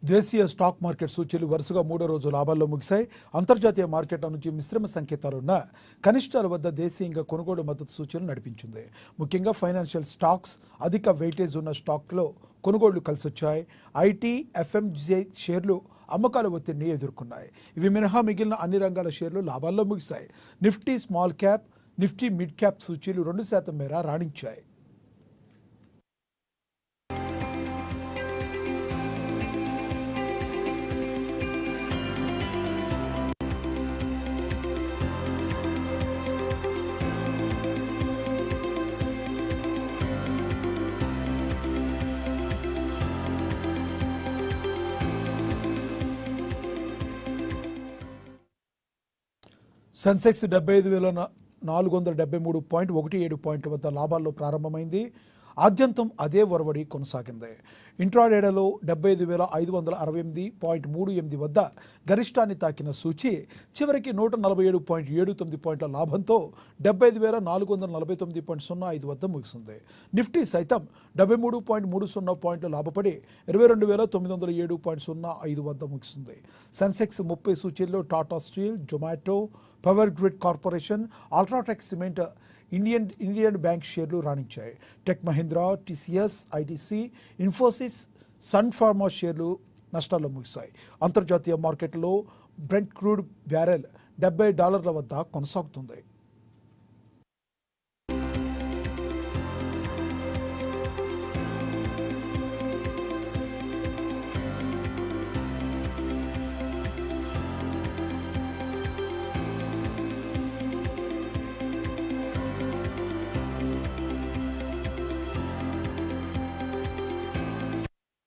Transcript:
దేశీయ stock market సూచీలు వరుసగా మూడో రోజు లాభాల్లో ముగిశాయి. అంతర్జాతీయ మార్కెట్ల నుంచి మిశ్రమ సంకేతాలున్న కనిష్టాల వద్ద దేశీయంగా కొనుగోలు మద్దతు సూచీలు నడిపించింది. ముఖ్యంగా ఫైనాన్షియల్ స్టాక్స్, అధిక వెయిటేజ్ ఉన్న స్టాక్లో కొనుగోళ్లు కలిసొచ్చాయి. ఐటీ, ఎఫ్ఎంజీ షేర్లు అమ్మకాల ఒత్తిడిని ఎదుర్కొన్నాయి. ఇవి మినహా మిగిలిన అన్ని రంగాల షేర్లు లాభాల్లో ముగిశాయి. Nifty small cap, Nifty mid cap సూచీలు 2% మేర రాణించాయి. సెన్సెక్స్ 75,473.17 పాయింట్ల వద్ద లాభాల్లో ప్రారంభమైంది. ఆద్యంతం అదే ఒరవడి కొనసాగింది. ఇంట్రాడేలో 75,568.38 వద్ద గరిష్టాన్ని తాకిన సూచీ చివరికి 147.79 పాయింట్ల లాభంతో 75,449.05 వద్ద ముగిసింది. నిఫ్టీ సైతం 73.30 పాయింట్ల లాభపడి 22,907.05 వద్ద ముగిసింది. సెన్సెక్స్ 30 సూచీల్లో Tata Steel, Zomato, Power Grid Corporation, UltraTech cement, Indian Bank షేర్లు రాణించాయి. Tech Mahindra, TCS, ITC, Infosys, Sun Pharma షేర్లు నష్టాల్లో ముగిశాయి. అంతర్జాతీయ మార్కెట్లో బ్రెంట్ క్రూడ్ బ్యారెల్ $70 వద్ద కొనసాగుతుంది.